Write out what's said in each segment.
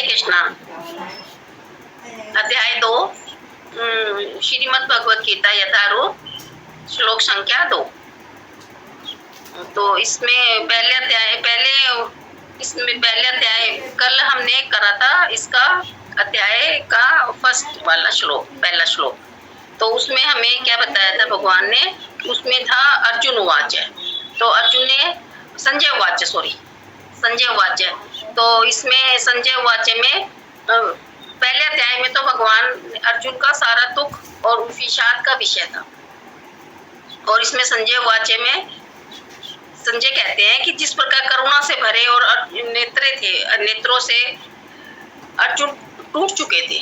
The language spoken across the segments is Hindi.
कृष्णा। अध्याय 2 श्रीमद् भगवत गीता यथारूप, श्लोक संख्या 2। तो इसमें पहले अध्याय कल हमने करा था, इसका अध्याय का फर्स्ट वाला श्लोक, पहला श्लोक। तो उसमें हमें क्या बताया था भगवान ने, उसमें था अर्जुन उवाच। तो अर्जुन ने संजय उवाच। तो इसमें संजय उवाच में पहले अध्याय में तो भगवान अर्जुन का सारा दुख और विषाद का विषय था, और इसमें संजय उवाच में संजय कहते हैं कि जिस प्रकार करुणा से भरे और नेत्रों से अर्जुन टूट चुके थे,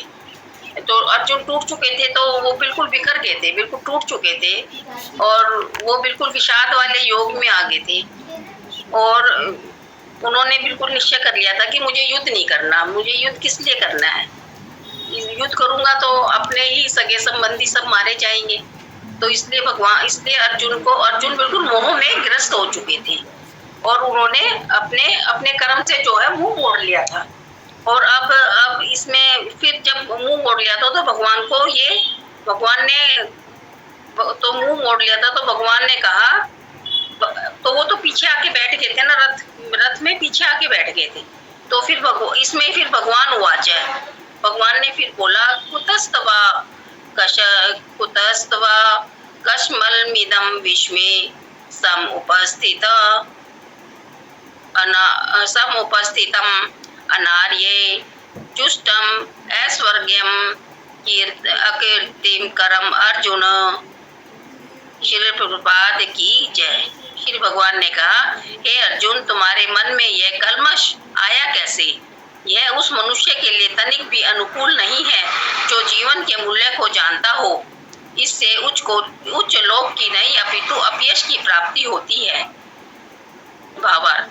तो अर्जुन टूट चुके थे, तो वो बिल्कुल बिखर गए थे, बिल्कुल टूट चुके थे, और वो बिल्कुल विषाद वाले योग में आ गए थे। और उन्होंने बिल्कुल निश्चय कर लिया था कि मुझे युद्ध नहीं करना, मुझे युद्ध किस लिए करना है, युद्ध करूंगा तो अपने ही सगे संबंधी सब मारे जाएंगे। तो इसलिए अर्जुन बिल्कुल मोह में ग्रस्त हो चुके थे, और उन्होंने अपने कर्म से जो है मुंह मोड़ लिया था। और अब इसमें फिर जब मुंह मोड़ लिया था, तो भगवान ने कहा, तो वो तो पीछे आके बैठ गए थे ना, रथ में पीछे आके बैठ गए थे। तो फिर भगवान उवाच है, भगवान ने फिर बोला, कुतस्तवा कस्मलमिदं विश्वे समुपस्थितम् अनार्ये जुष्टम ऐश्वर्यम अकीर्तिम करम अर्जुन। श्री प्रभुपाद की जय। श्री भगवान ने कहा, हे अर्जुन, तुम्हारे मन में यह कलमश आया कैसे? यह उस मनुष्य के लिए तनिक भी अनुकूल नहीं है जो जीवन के मूल्य को जानता हो। इससे उच्च लोक की नहीं अपितु अपयश की प्राप्ति होती है। भावार्थ,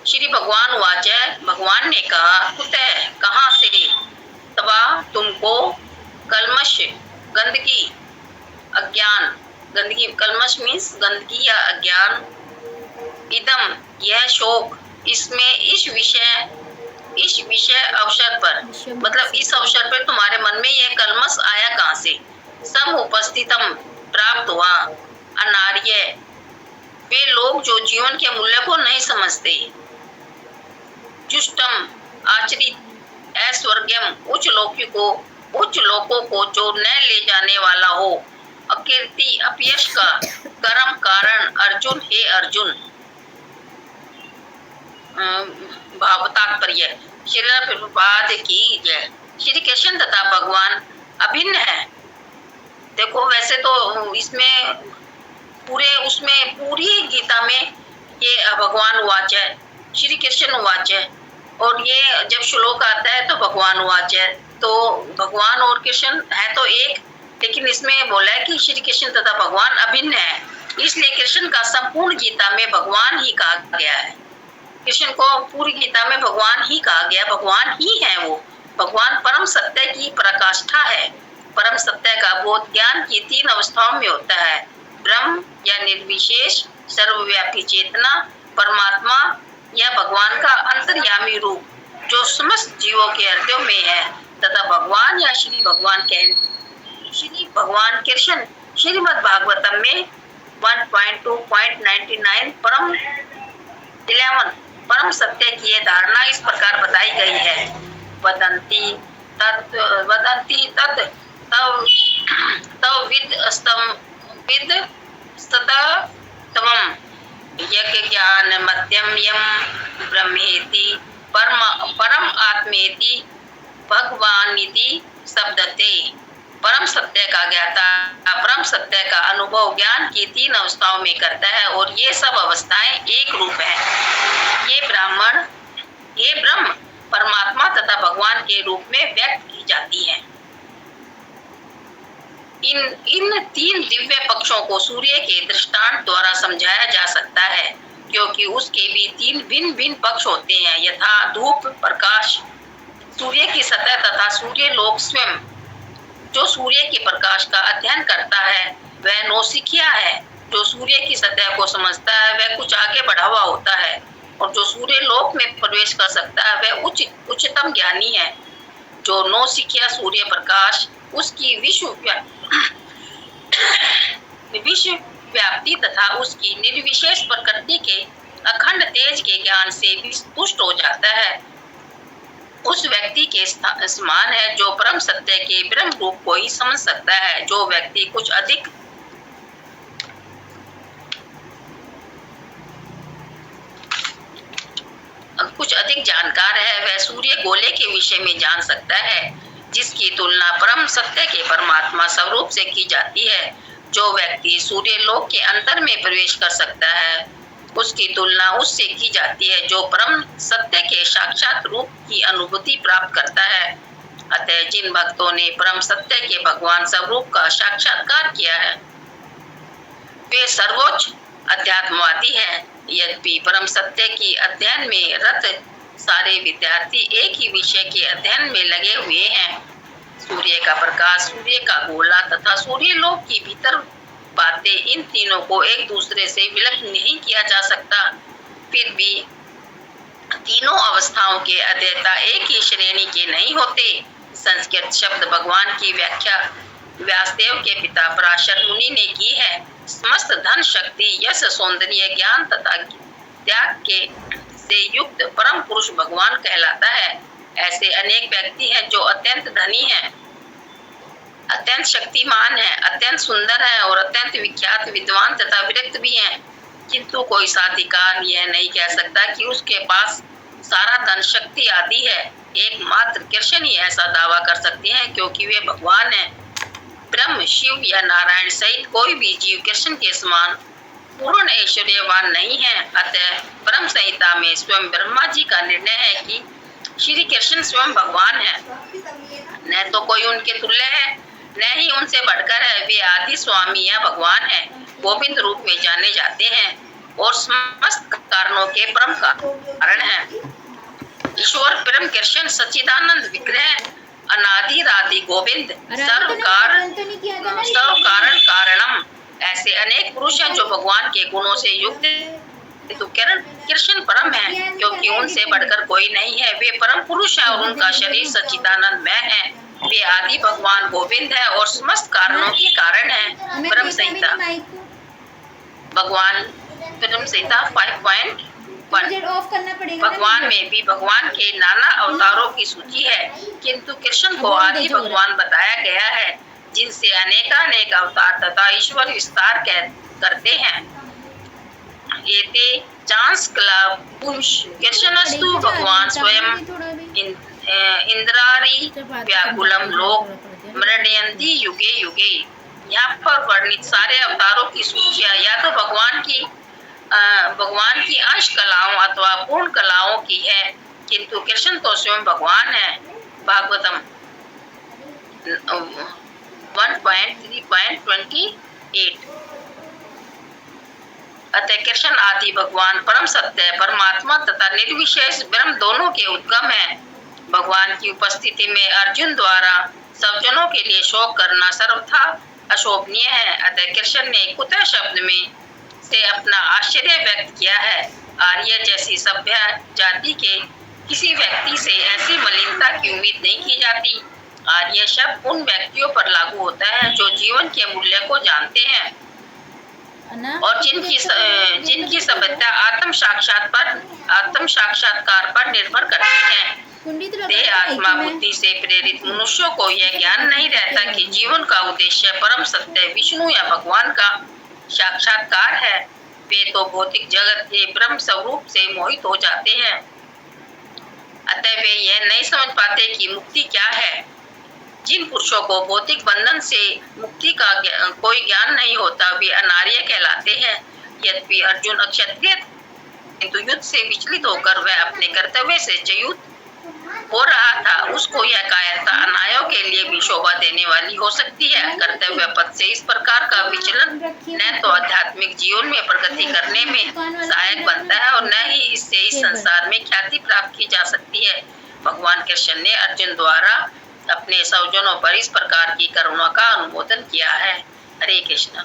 श्री भगवान वाच, भगवान ने कहा, कुतः, कहाँ से, तवा, तुमको, कलमश, गंदगी, अज्ञान, गंदगी, कलमश मीन्स गंदगी या अज्ञान, इदम, यह शोक, इसमें, इस विषय अवसर पर, मतलब इस अवसर पर तुम्हारे मन में यह कलमश आया कहाँ से? सम उपस्थितम, प्राप्त हुआ, अनार्य, वे लोग जो जीवन के मूल्य को नहीं समझते, जुष्टम, आचरित, ऐश्वर्यम, उच्च लोकों को जो न ले जाने वाला हो, अकीर्ति, अपयश का, कर्म कारण, अर्जुन, हे अर्जुन। भाव तात्पर्य, श्री प्रभुपाद की जय। श्री कृष्ण तथा भगवान अभिन्न है। देखो, वैसे तो इसमें पूरी गीता में ये भगवान उवाच है, श्री कृष्ण उवाच है, और ये जब श्लोक आता है तो भगवान उवाच है। तो भगवान और कृष्ण है तो एक, लेकिन इसमें बोला है कि श्री कृष्ण तथा भगवान अभिन्न है, इसलिए कृष्ण का संपूर्ण गीता में भगवान ही कहा गया है। कृष्ण को पूरी गीता में भगवान ही कहा गया, भगवान ही है वो। भगवान परम सत्य की पराकाष्ठा है। परम सत्य का बोध ज्ञान की 3 अवस्थाओं में होता है, ब्रह्म या निर्विशेष सर्वव्यापी चेतना, परमात्मा या भगवान का अंतर्यामी रूप जो समस्त जीवों के हृदयों में है, तथा भगवान या श्री भगवान कृष्ण श्रीमद् भागवतम में 1.2.99 परम सत्य की ये धारणा इस प्रकार बताई गई है। वदन्ति तत् तव विद स्ततमं यज्ञ ज्ञान मध्यम यम ब्रह्मेति परम आत्मेति भगवानिति शब्दते। परम सत्य का ज्ञाता परम सत्य का अनुभव ज्ञान की 3 अवस्थाओं में करता है, और ये सब अवस्थाएं एक रूप है। ये ब्रह्म परमात्मा तथा भगवान के रूप में व्यक्त की जाती है। इन 3 दिव्य पक्षों को सूर्य के दृष्टांत द्वारा समझाया जा सकता है, क्योंकि उसके भी 3 भिन्न पक्ष होते हैं, यथा धूप प्रकाश, सूर्य की सतह, तथा सूर्य लोक स्वयं। जो सूर्य के प्रकाश का अध्ययन करता है वह नौसिखिया है, जो सूर्य की सतह को समझता है वह कुछ आगे बढ़ा हुआ होता है। और जो सूर्य लोक में प्रवेश कर सकता है वह उच्चतम ज्ञानी है। जो नौसिखिया सूर्य प्रकाश उसकी विश्व व्याप्ति तथा उसकी निर्विशेष प्रकृति के अखंड तेज के ज्ञान से भी तुष्ट हो जाता है, उस व्यक्ति के समान है जो परम सत्य के ब्रह्म रूप को ही समझ सकता है। जो व्यक्ति कुछ अधिक जानकार है वह सूर्य गोले के विषय में जान सकता है, जिसकी तुलना परम सत्य के परमात्मा स्वरूप से की जाती है। जो व्यक्ति सूर्य लोक के अंतर में प्रवेश कर सकता है उसकी तुलना उससे की जाती है जो परम सत्य के साक्षात रूप की अनुभूति प्राप्त करता है। अतः जिन भक्तों ने परम सत्य के भगवान स्वरूप का साक्षात्कार किया है वे सर्वोच्च अध्यात्मवादी है। यद्यपि परम सत्य की अध्ययन में रत सारे विद्यार्थी एक ही विषय के अध्ययन में लगे हुए हैं। सूर्य का प्रकाश, सूर्य का गोला तथा सूर्य लोक की भीतर बातें, इन तीनों को एक दूसरे से विलग नहीं किया जा सकता। फिर भी तीनों अवस्थाओं के अध्येता एक ही श्रेणी के नहीं होते। संस्कृत शब्द भगवान की व्याख्या व्यासदेव के पिता पराशर मुनि ने की है। समस्त धन, शक्ति, यश, सौंदर्य, ज्ञान तथा त्याग के से युक्त परम पुरुष भगवान कहलाता है। ऐसे अनेक व्यक्ति हैं जो अत्यंत धनी हैं, अत्यंत शक्तिमान हैं, अत्यंत सुंदर हैं और अत्यंत विख्यात, विद्वान तथा विरक्त भी हैं, किंतु कोई साधिकार यह नहीं कह सकता कि उसके पास सारा धन, शक्ति आदि है। एकमात्र कृष्ण ही ऐसा दावा कर सकते हैं क्योंकि वे भगवान हैं। ब्रह्म, शिव या नारायण सहित कोई भी जीव कृष्ण के समान पूर्ण ऐश्वर्यवान नहीं है। अतः परम संहिता में स्वयं ब्रह्मा जी का निर्णय है कि श्री कृष्ण स्वयं भगवान है, न तो कोई उनके तुल्य है न ही उनसे बढ़कर है। वे आदि स्वामी या भगवान है, गोविंद रूप में जाने जाते हैं और समस्त कारणों के परम कारण है। ईश्वर परम कृष्ण सच्चिदानंद विग्रह अनादि राधि गोविंद सर्व कारण कारणम। ऐसे अनेक पुरुष हैं जो भगवान के गुणों से युक्त है। तो कृष्ण परम है क्योंकि उनसे बढ़कर कोई नहीं है। वे परम पुरुष हैं और उनका शरीर सच्चिदानंदमय है। वे आदि भगवान गोविंद है और समस्त कारणों के कारण है। परम संहिता भगवान परम संहिता 5.1 भगवान में भी भगवान के नाना अवतारों की सूची है, किंतु कृष्ण को आदि भगवान बताया गया है जिनसे अनेकानेक अवतार तथा ईश्वर विस्तार करते हैं। एते चांस कला पुरुष कृष्णस्तु भगवान स्वयं इंद्रारी व्याकुलम लोक मृण्यन्ति युगे युगे। यहाँ पर वर्णित सारे अवतारों की सूचियाँ या तो भगवान की अंश कलाओं अथवा पूर्ण कलाओं की है, किंतु कृष्ण तो स्वयं भगवान है। भागवतम 1.3.28। अतः कृष्ण आदि भगवान परम सत्य परमात्मा तथा निर्विशेष ब्रह्म दोनों के उद्गम है। भगवान की उपस्थिति में अर्जुन द्वारा सब जनों के लिए शोक करना सर्वथा अशोभनीय है। अतः कृष्ण ने कुतः शब्द में से अपना आश्चर्य व्यक्त किया है। आर्य जैसी सभ्य जाति के किसी व्यक्ति से ऐसी मलिनता की उम्मीद नहीं की जाती। आर्य शब्द उन व्यक्तियों पर लागू होता है जो जीवन के मूल्य को जानते हैं और जिनकी सभ्यता आत्म साक्षात्कार पर निर्भर करती है। देह, आत्मा, बुद्धि से प्रेरित मनुष्यों को यह ज्ञान नहीं रहता कि जीवन का उद्देश्य परम सत्य विष्णु या भगवान का साक्षात्कार है। वे तो भौतिक जगत के ब्रह्म स्वरूप से मोहित हो जाते हैं। अतः वे यह नहीं समझ पाते कि मुक्ति क्या है। जिन पुरुषों को भौतिक बंधन से मुक्ति का कोई ज्ञान नहीं होता वे अनार्य कहलाते हैं। यद्यपि अर्जुन अक्षत्रिय किंतु युद्ध से विचलित होकर वह अपने कर्तव्य से च्युत हो रहा था, उसको यह कायरता अनायों के लिए भी शोभा देने वाली हो सकती है। कर्तव्य पद से इस प्रकार का विचलन न तो आध्यात्मिक जीवन में प्रगति करने में सहायक बनता है और न ही इससे इस संसार में ख्याति प्राप्त की जा सकती है। भगवान कृष्ण ने अर्जुन द्वारा अपने सौजनों पर इस प्रकार की करुणा का अनुमोदन किया है। हरे कृष्ण।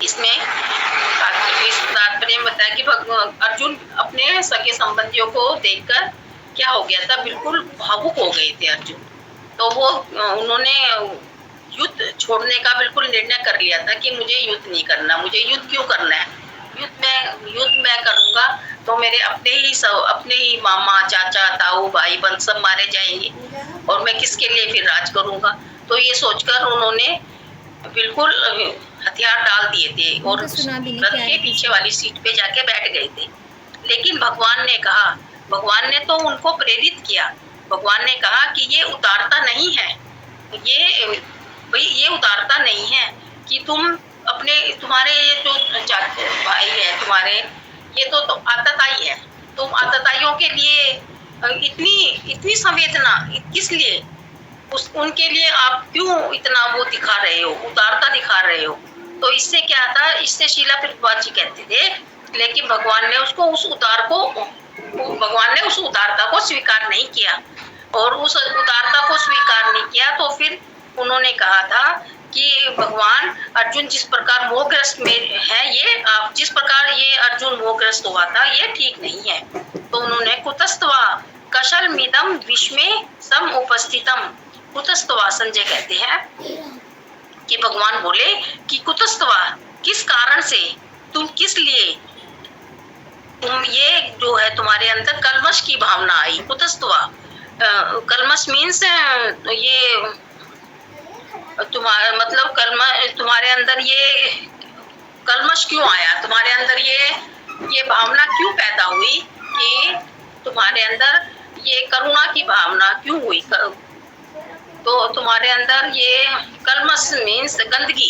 इसमें इस तात्पर्य में बताया कि अर्जुन अपने सगे संबंधियों को देखकर क्या हो गया था, बिल्कुल भावुक हो गए थे अर्जुन। तो वो उन्होंने युद्ध छोड़ने का बिल्कुल निर्णय कर लिया था कि मुझे युद्ध नहीं करना। मुझे युद्ध क्यों करना है, युद्ध मैं करूंगा तो मेरे अपने ही मामा, चाचा, ताऊ, भाई बहन सब मारे जाएंगे और मैं किसके लिए फिर राज करूंगा। तो ये सोचकर उन्होंने बिल्कुल हथियार डाल दिए थे और रथ के पीछे वाली सीट पे जाके बैठ गए थे। लेकिन भगवान ने तो उनको प्रेरित किया। भगवान ने कहा कि ये उतारता नहीं है, ये उतारता नहीं है कि तुम्हारे ये जो भाई है तुम्हारे, ये तो आतताई है। तुम आतताइयों के लिए इतनी संवेदना किस लिए, उनके लिए आप क्यों इतना वो दिखा रहे हो, उदारता दिखा रहे हो। तो इससे क्या था, इससे शीला प्रभुपाद जी कहते थे, लेकिन भगवान ने उस उदारता को स्वीकार नहीं किया। और उस उदारता को स्वीकार नहीं किया तो फिर उन्होंने कहा था कि भगवान, अर्जुन जिस प्रकार मोहग्रस्त में है, ये आप जिस प्रकार ये अर्जुन मोहग्रस्त हुआ था ये ठीक नहीं है। तो उन्होंने कुतस्तवा कशल मिदम विश्मे सम उपस्थितम, कुतस्तवा संजय कहते हैं कि भगवान बोले कि कुतस्तवा किस कारण से, तुम किस लिए, तुम ये जो है तुम्हारे अंदर कलमश की भावना आई। कुतस्तवा कलमश मीन्स ये तुम्हारा मतलब तुम्हारे अंदर ये कलमश क्यों आया, तुम्हारे अंदर ये भावना क्यों पैदा हुई कि तुम्हारे अंदर ये करुणा की भावना क्यों हुई। तो तुम्हारे अंदर ये कलमश मीन्स गंदगी,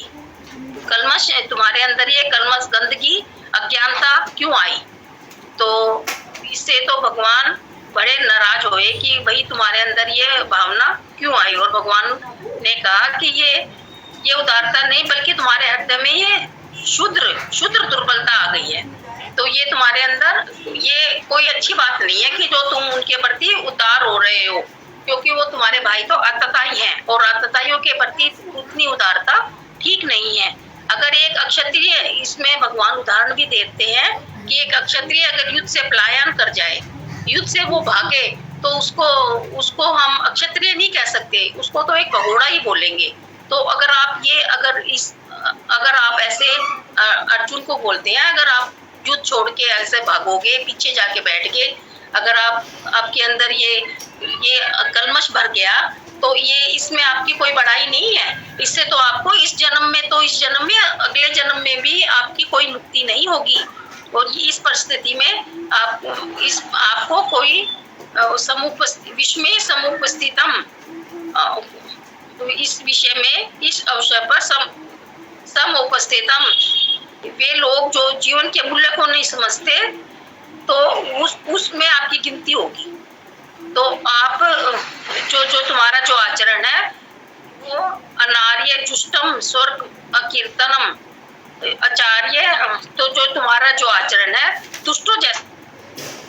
कलमश तुम्हारे अंदर ये कलमश गंदगी अज्ञानता क्यों आई। तो इससे तो भगवान बड़े नाराज हुए कि भाई तुम्हारे अंदर ये भावना क्यों आई। और भगवान ने कहा कि ये उदारता नहीं, बल्कि तुम्हारे हृदय में ये शुद्र दुर्बलता आ गई है। तो ये तुम्हारे अंदर ये कोई अच्छी बात नहीं है कि जो तुम उनके प्रति उदार हो रहे हो, क्योंकि वो तुम्हारे भाई तो आतताई हैं और आतताइयों के प्रति उतनी उदारता ठीक नहीं है। अगर एक अक्षत्रिय, इसमें भगवान उदाहरण भी देते हैं कि एक अक्षत्रिय अगर युद्ध से पलायन कर जाए, युद्ध से वो भागे, तो उसको हम अक्षत्रिय नहीं कह सकते, उसको तो एक भगोड़ा ही बोलेंगे। तो अगर आप ऐसे अर्जुन को बोलते हैं, अगर आप युद्ध छोड़ के ऐसे भागोगे, पीछे जाके बैठ गए, अगर आपके अंदर ये कलमश भर गया, तो ये इसमें आपकी कोई बड़ाई नहीं है। इससे तो आपको इस जन्म में अगले जन्म में भी आपकी कोई मुक्ति नहीं होगी। और इस परिस्थिति में आपको कोई विश्व में समुपस्थितम, इस विषय में इस अवसर पर समुपस्थितम, वे लोग जो जीवन के मूल्य को नहीं समझते, तो उसमें आपकी गिनती होगी। तो आप जो तुम्हारा जो आचरण है वो अनार्य जुष्टम स्वर्ग अकीर्तनम आचार्य, तो जो तुम्हारा जो आचरण है दुष्टों जैसा,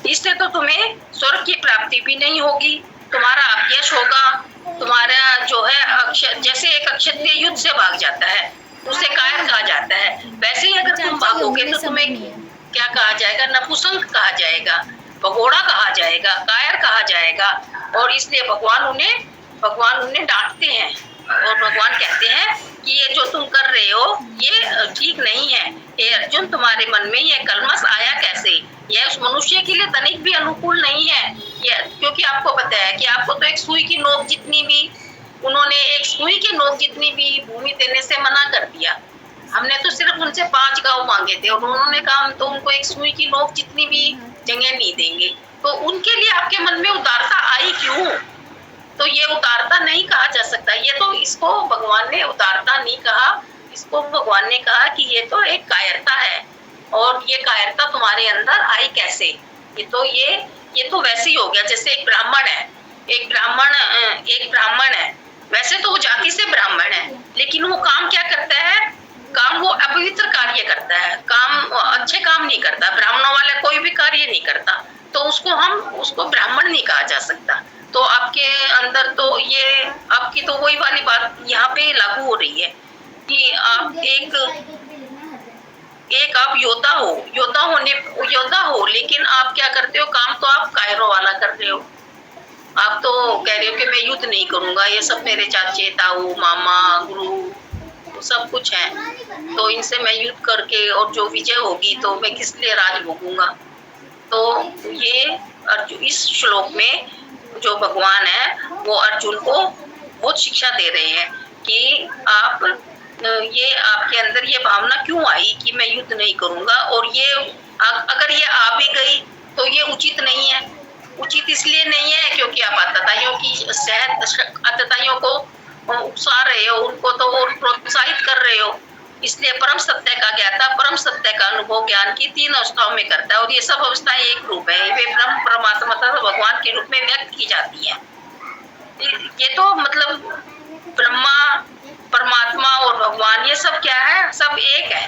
इससे तो तुम्हें स्वर्ग की प्राप्ति भी नहीं होगी, तुम्हारा अपयश होगा। तुम्हारा जो है जैसे एक अक्षत्रिय युद्ध से भाग जाता है उसे कायर कहा जाता है, वैसे ही अगर तुम भागोगे तो तुम्हें क्या कहा जाएगा, नपुंसक कहा जाएगा, भगोड़ा कहा जाएगा, कायर कहा जाएगा। और इसलिए भगवान उन्हें डांटते हैं और भगवान कहते हैं कि ये जो तुम कर रहे हो ये ठीक नहीं है। हे अर्जुन, तुम्हारे मन में ये कलमश आया कैसे, यह उस मनुष्य के लिए तनिक भी अनुकूल नहीं है। क्योंकि आपको पता है कि आपको तो एक सुई की नोक जितनी भी, उन्होंने एक सुई की नोक जितनी भी भूमि देने से मना कर दिया। हमने तो सिर्फ उनसे 5 गांव मांगे थे और उन्होंने कहा हम तो उनको एक सुई की नोक जितनी भी जगह नहीं देंगे। तो उनके लिए आपके मन में उदारता आई क्यों? तो ये उदारता नहीं कहा जा सकता। ये तो इसको भगवान ने उदारता नहीं कहा, इसको भगवान ने कहा कि ये तो एक कायरता है। और ये कायरता तुम्हारे अंदर आई कैसे? ये तो वैसे ही हो गया जैसे एक ब्राह्मण है, वैसे तो वो जाति से ब्राह्मण है, लेकिन वो काम क्या करता है, काम वो अपवित्र कार्य करता है, काम अच्छे काम नहीं करता, ब्राह्मणों वाला कोई भी कार्य नहीं करता, तो उसको ब्राह्मण नहीं कहा जा सकता। तो आपके अंदर तो ये आपकी तो वही वाली बात यहाँ पे लागू हो रही है कि आप एक आप योद्धा हो, लेकिन आप क्या करते हो, काम तो आप कायरो वाला कर रहे हो। आप तो कह रहे हो कि मैं युद्ध नहीं करूंगा, ये सब मेरे चाचे, ताऊ, मामा, गुरु सब कुछ है, तो इनसे मैं युद्ध करके और जो विजय होगी तो मैं किस लिए राज भोगूंगा। तो ये अर्जुन, इस श्लोक में जो भगवान है वो अर्जुन को बहुत शिक्षा दे रहे हैं कि आप ये आपके अंदर ये भावना क्यों आई कि मैं युद्ध नहीं करूंगा, और ये अगर ये आ भी गई तो ये उचित नहीं है। उचित इसलिए नहीं है क्योंकि आप आतताइयों को उकसा रहे हो, उनको तो और प्रोत्साहित कर रहे हो। इसलिए परम सत्य का ज्ञाता परम सत्य का अनुभव ज्ञान की 3 अवस्थाओं में करता है, और ये सब अवस्थाएं एक रूप है, वे ब्रह्म परमात्मा तथा भगवान के रूप में व्यक्त की जाती है। ये तो मतलब ब्रह्मा, परमात्मा और भगवान ये सब क्या है, सब एक है।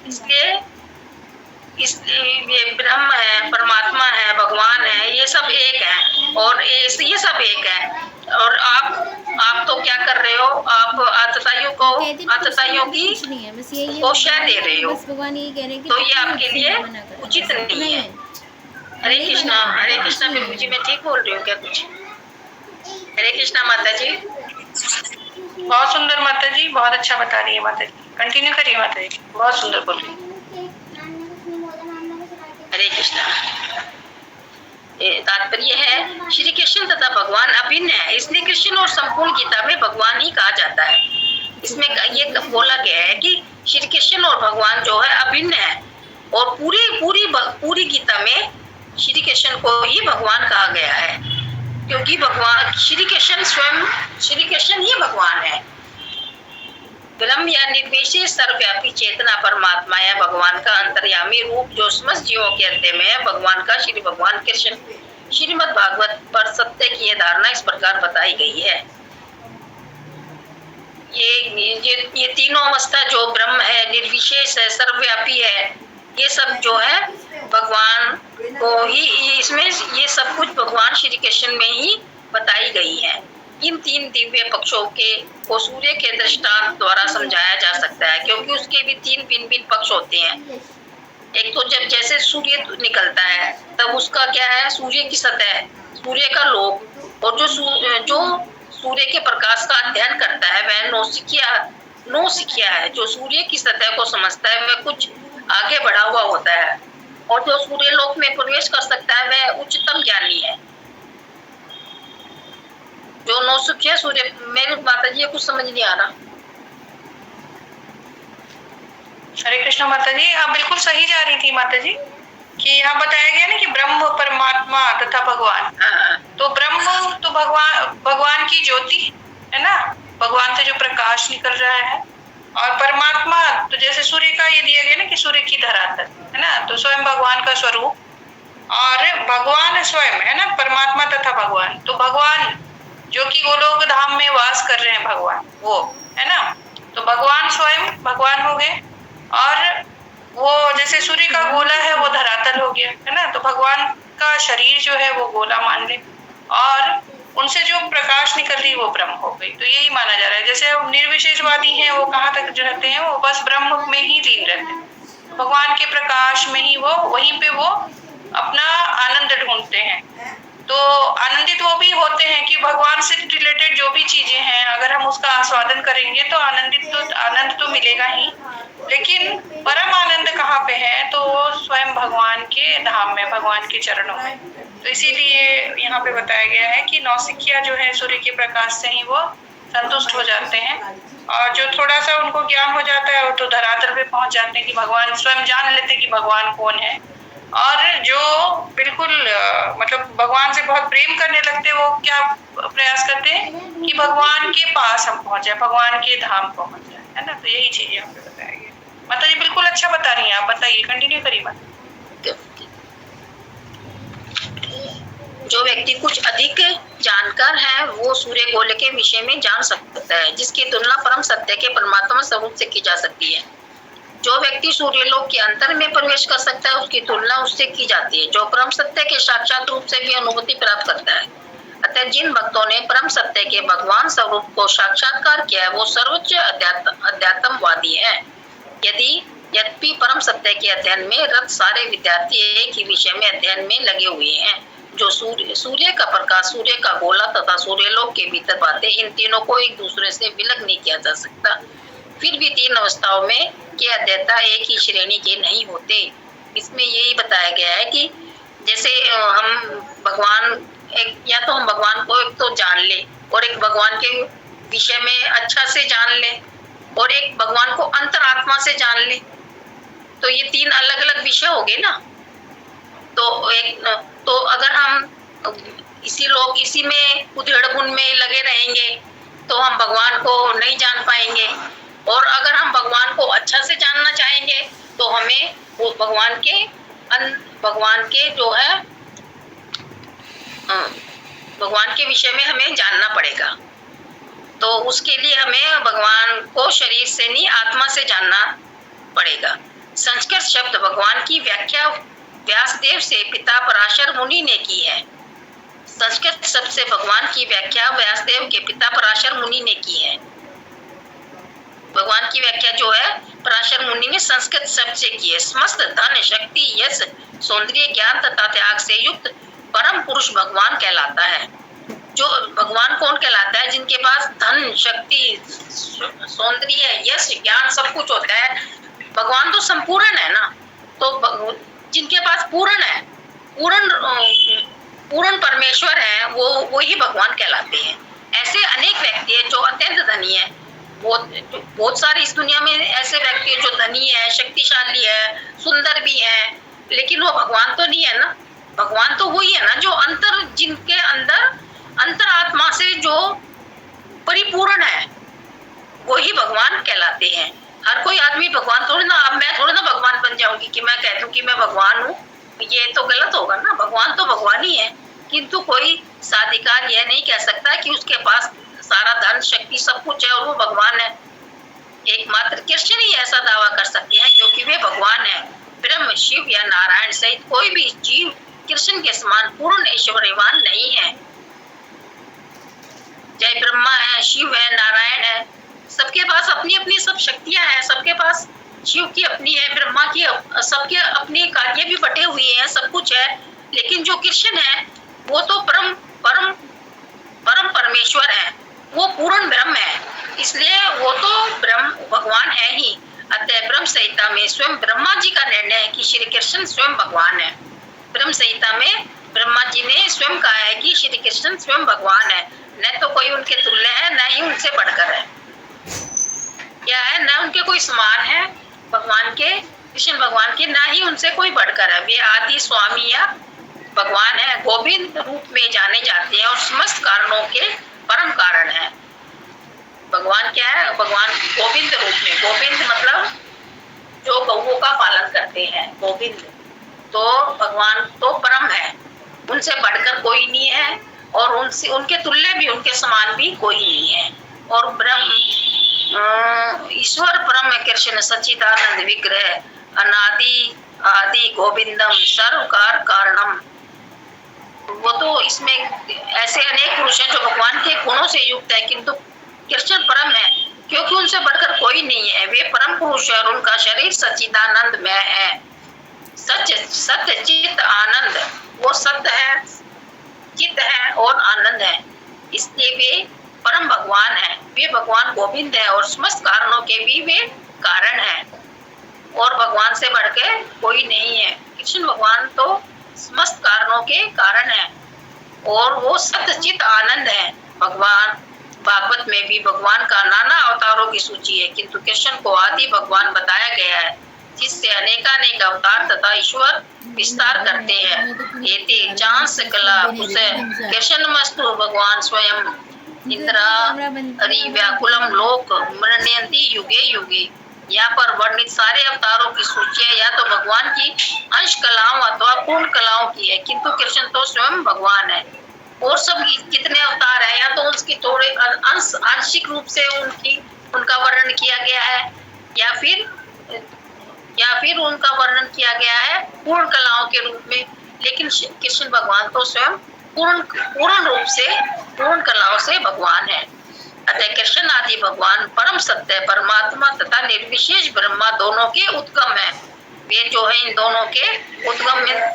इसलिए ये ब्रह्म है, परमात्मा है, भगवान है, ये सब एक है, और ये सब एक है। और आप तो क्या कर रहे हो, आप आतताइयों की को शय दे रहे हो, तो ये आपके लिए उचित नहीं है। हरे कृष्णा बिल्कु जी, मैं ठीक बोल रही हूँ क्या कुछ? हरे कृष्णा माता जी। बहुत सुंदर माता जी, बहुत अच्छा बता रही है माता जी, कंटिन्यू करिए माता जी, बहुत सुंदर बोल रही है। हरे कृष्णा। तात्पर्य है श्री कृष्ण तथा भगवान अभिन्न है, इसलिए कृष्ण और संपूर्ण गीता में भगवान ही कहा जाता है। इसमें ये बोला गया है कि श्री कृष्ण और भगवान जो है अभिन्न है, और पूरी गीता में श्री कृष्ण को ही भगवान कहा गया है, क्योंकि भगवान श्री कृष्ण स्वयं श्री कृष्ण ही भगवान है। ब्रह्म या निर्विशेष सर्वव्यापी चेतना परमात्मा या भगवान का अंतर्यामी रूप जो समस्त जीवों के हृदय में है, भगवान का श्री भगवान कृष्ण। श्रीमद् भागवत पर सत्य की यह धारणा इस प्रकार बताई गई है। ये तीनों अवस्था जो ब्रह्म है, निर्विशेष है, सर्वव्यापी है, ये सब जो है भगवान को ही, इसमें ये सब कुछ भगवान श्री कृष्ण में ही बताई गई है। इन 3 दिव्य पक्षों को सूर्य के दृष्टांत द्वारा समझाया जा सकता है, क्योंकि उसके भी 3 भिन्न पक्ष होते हैं। एक तो जब जैसे सूर्य निकलता है तब उसका क्या है, सूर्य की सतह, सूर्य का लोक, और जो सूर्य के प्रकाश का अध्ययन करता है वह नौसिखिया है। जो सूर्य की सतह को समझता है वह कुछ आगे बढ़ा हुआ होता है, और जो सूर्य लोक में प्रवेश कर सकता है वह उच्चतम ज्ञानी है। जो नौसिखिया सूर्य, मेरी माता जी कुछ समझ नहीं आ रहा। हरे कृष्ण माता जी, आप बिल्कुल सही जा रही थी माता जी, कि यहाँ बताया गया ना कि ब्रह्म, परमात्मा तथा भगवान। तो ब्रह्म तो भगवान की ज्योति है ना, भगवान से जो प्रकाश निकल रहा है, और परमात्मा तो जैसे सूर्य का ये दिया गया ना कि सूर्य की धरातल है ना, तो स्वयं भगवान का स्वरूप, और भगवान स्वयं है ना, परमात्मा तथा भगवान। तो भगवान जो कि गोलोक धाम में वास कर रहे हैं भगवान, वो है ना, तो भगवान स्वयं भगवान हो गए, और वो जैसे सूर्य का गोला है वो धरातल हो गया है ना, तो भगवान का शरीर जो है वो गोला मान ले, और उनसे जो प्रकाश निकल रही वो ब्रह्म हो गई। तो यही माना जा रहा है। जैसे निर्विशेषवादी हैं, वो कहाँ तक रहते हैं, वो बस ब्रह्म में ही लीन रहते हैं, भगवान के प्रकाश में ही वो, वहीं पे वो अपना आनंद ढूंढते हैं। तो आनंदित वो भी होते हैं कि भगवान से रिलेटेड जो भी चीजें हैं, अगर हम उसका आस्वादन करेंगे तो आनंद तो मिलेगा ही, लेकिन परम आनंद कहाँ पे है, तो स्वयं भगवान के धाम में, भगवान के चरणों में। तो इसीलिए यहाँ पे बताया गया है कि नौसिखिया जो है सूर्य के प्रकाश से ही वो संतुष्ट हो जाते हैं, और जो थोड़ा सा उनको ज्ञान हो जाता है वो तो धरातल पे पहुंच जाते हैं कि भगवान स्वयं जान लेते हैं कि भगवान कौन है। और जो बिल्कुल मतलब भगवान से बहुत प्रेम करने लगते हैं, वो क्या प्रयास करते हैं कि भगवान के पास हम पहुंच जाए, भगवान के धाम पहुंच जाए, है ना। तो यही चीज यहाँ पे बताया गया। माता जी बिल्कुल अच्छा बता रही हैं आप, बताइए, कंटिन्यू करिए माता। जो व्यक्ति कुछ अधिक जानकार है वो सूर्य गोले के विषय में जान सकता है, जिसकी तुलना परम सत्य के परमात्मा स्वरूप से की जा सकती है। जो व्यक्ति सूर्यलोक के अंतर में प्रवेश कर सकता है उसकी तुलना उससे की जाती है, जो परम सत्य के साक्षात रूप से भी अनुभूति प्राप्त करता है। अतः जिन भक्तों ने परम सत्य के भगवान स्वरूप को साक्षात्कार किया है वो सर्वोच्च अध्यात्मवादी है। यदि यद्यपि परम सत्य के अध्ययन में रत सारे विद्यार्थी एक ही विषय में अध्ययन में लगे हुए हैं, जो सूर्य का प्रकाश, सूर्य का गोला तथा सूर्यलोक के भीतर बातें, इन तीनों को एक दूसरे से विलग नहीं किया जा सकता। फिर भी तीन अवस्थाओं में के अध्येता एक ही श्रेणी के नहीं होते। इसमें यही बताया गया है कि जैसे हम भगवान या तो हम भगवान को एक तो जान ले और एक भगवान के विषय में अच्छा से जान ले और एक भगवान को अंतरात्मा से जान ले, तो ये तीन अलग अलग विषय हो गए ना। तो अगर हम इसी में उधेड़ बुन में लगे रहेंगे तो हम भगवान को नहीं जान पाएंगे, और अगर हम भगवान को अच्छा से जानना चाहेंगे तो हमें वो भगवान के जो है भगवान के विषय में हमें जानना पड़ेगा। तो उसके लिए हमें भगवान को शरीर से नहीं, आत्मा से जानना पड़ेगा। संस्कृत शब्द भगवान की व्याख्या व्यासदेव से पिता पराशर मुनि ने की है। संस्कृत शब्द से भगवान की व्याख्या व्यासदेव के पिता पराशर मुनि ने की है। भगवान की व्याख्या जो है पराशर मुनि ने संस्कृत शब्द से की है। समस्त धन, शक्ति, यश, सौंदर्य, ज्ञान तथा त्याग से युक्त परम पुरुष भगवान कहलाता है। जो भगवान कौन कहलाता है? जिनके पास धन, शक्ति, सौंदर्य, यश, ज्ञान सब कुछ होता है। भगवान तो संपूर्ण है ना, तो जिनके पास पूर्ण है, पूर्ण परमेश्वर है, वो ही भगवान कहलाते हैं। ऐसे अनेक व्यक्ति है जो अत्यंत धनी है। बहुत सारे इस दुनिया में ऐसे व्यक्ति है जो धनी है, शक्तिशाली है, सुंदर भी है, लेकिन वो भगवान तो नहीं है ना। भगवान तो वही है ना जो जिनके अंदर अंतरात्मा से जो परिपूर्ण है, वही भगवान कहलाते हैं। हर कोई आदमी भगवान थोड़ी ना, अब मैं थोड़ी ना भगवान बन जाऊंगी कि मैं कह दूं कि मैं भगवान हूँ, ये तो गलत होगा ना। भगवान तो भगवान ही है, किंतु कोई साधिकार यह नहीं कह सकता कि उसके पास सारा धन, शक्ति, सब कुछ है और वो भगवान है। एकमात्र कृष्ण ही ऐसा दावा कर सकते हैं, क्योंकि वे भगवान है। ब्रह्म, शिव या नारायण सहित कोई भी जीव कृष्ण के समान पूर्ण ऐश्वर्यवान नहीं है। चाहे ब्रह्मा है, शिव है, नारायण है, सबके पास अपनी अपनी सब शक्तियां हैं। सबके पास शिव की अपनी है, ब्रह्मा की, सबके अपने कार्य भी बटे हुए हैं, सब कुछ है। लेकिन जो कृष्ण है वो तो परम परमेश्वर है, वो पूर्ण ब्रह्म है, इसलिए वो तो ब्रह्म भगवान है ही। अतः ब्रह्म संहिता में स्वयं ब्रह्मा जी का निर्णय है कि श्री कृष्ण स्वयं भगवान है। ब्रह्म संहिता में ब्रह्मा जी ने स्वयं कहा है कि श्री कृष्ण स्वयं भगवान है, न तो कोई उनके तुल्य है, न ही उनसे बढ़कर है। क्या है? न उनके कोई समान है भगवान के, कृष्ण भगवान के, न ही उनसे कोई बढ़कर है। वे आदि स्वामी या भगवान है, गोविंद रूप में जाने जाते हैं और समस्त कारणों के परम कारण है। भगवान क्या है? भगवान गोविंद रूप में, गोविंद मतलब जो गौओं का पालन करते हैं, गोविंद। तो भगवान तो परम है, उनसे बढ़कर कोई नहीं है, और उनके तुल्य भी, उनके समान भी कोई नहीं है। और ब्रह्म ईश्वर परम कृष्ण सच्चिदानंद विग्रह अनादि आदि गोविंदम सर्वकार कारणम। वो तो इसमें ऐसे अनेक पुरुष हैं जो भगवान के गुणों से युक्त है, किंतु कृष्ण परम है क्योंकि उनसे बढ़कर कोई नहीं है। वे परम पुरुष है और उनका शरीर सच्चिदानंद में है। सत्य चित्त आनंद, वो सत्य है, चित्त है और आनंद है, इसलिए वे परम भगवान है। वे भगवान गोविंद है और समस्त कारणों के भी वे कारण है, और भगवान से बढ़कर कोई नहीं है। कृष्ण भगवान तो समस्त कारणों के कारण है और वो सत्य चित्त आनंद है। भगवान भागवत में भी भगवान का नाना अवतारों की सूची है, किंतु कृष्ण को आदि भगवान बताया गया है, जिससे अनेकानेक अवतार तथा ईश्वर विस्तार करते हैं। एते चांस कला कृष्णमस्तु भगवान स्वयं इंद्रा हरि व्याकुलम लोक मृण्यन्ति युगे युगे। यहाँ पर वर्णित सारे अवतारों की सूची है, या तो भगवान की अंश कलाओं अथवा पूर्ण कलाओं की है, किंतु कृष्ण तो स्वयं भगवान है। और सब कितने अवतार है, या तो उसकी थोड़े आंशिक रूप से उनका वर्णन किया गया है, या फिर उनका वर्णन किया गया है पूर्ण कलाओं के रूप में। लेकिन कृष्ण भगवान तो स्वयं पूर्ण रूप से पूर्ण कलाओं से भगवान है। अतः कृष्ण आदि भगवान परम सत्य परमात्मा तथा निर्विशेष ब्रह्मा दोनों के उद्गम है। वे जो है इन दोनों के उद्गम में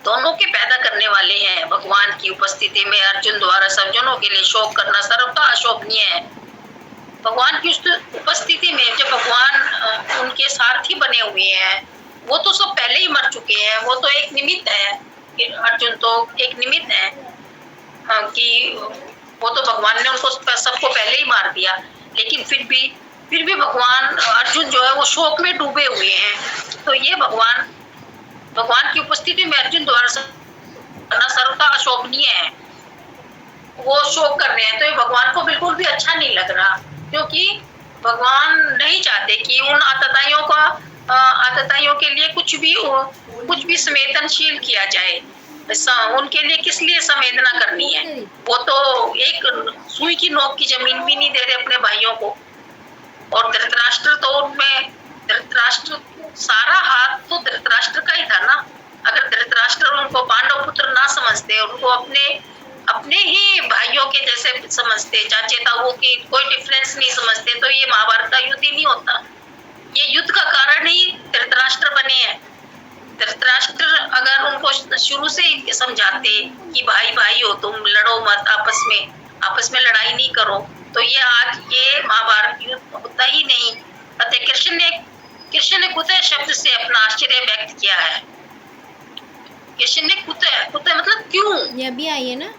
दोनों के पैदा करने वाले हैं। भगवान की उपस्थिति में अर्जुन द्वारा सब जनों के लिए शोक करना सर्वथा अशोभनीय है। भगवान की उपस्थिति में जब भगवान उनके सारथी बने हुए हैं, वो तो सब पहले ही मर चुके हैं, वो तो एक निमित्त है, अर्जुन तो एक निमित्त है कि वो तो भगवान ने उनको सबको पहले ही मार दिया, लेकिन फिर भी भगवान अर्जुन जो है वो शोक में डूबे हुए हैं। तो ये भगवान की उपस्थिति में अर्जुन द्वारा सर्वथा अशोभनीय है। वो शोक कर रहे हैं तो ये भगवान को बिल्कुल भी अच्छा नहीं लग रहा, क्योंकि भगवान नहीं चाहते कि उन आतताइयों के लिए कुछ भी संवेदनशील किया जाए। उनके लिए किस लिए संवेदना करनी है? वो तो एक सुई की नोक की जमीन भी नहीं दे रहे अपने भाइयों को। और धृतराष्ट्र तो उनमें सारा हाथ तो धृतराष्ट्र का ही था ना। अगर धृतराष्ट्र उनको पांडव पुत्र ना समझते, उनको अपने ही भाइयों के जैसे समझते, चाचे ताऊ की कोई डिफरेंस नहीं समझते, तो ये महाभारत का युद्ध ही नहीं होता। ये युद्ध का कारण ही धृतराष्ट्र बने हैं। धृतराष्ट्र अगर उनको शुरू से ही समझाते कि भाई भाई हो, तुम लड़ो मत, आपस में लड़ाई नहीं करो, तो ये आज ये महाभारत युद्ध होता ही नहीं। अतः कृष्ण ने कुतः शब्द से अपना आश्चर्य व्यक्त किया है। कृष्ण ने कुतः मतलब क्यों, ये भी आई है ना,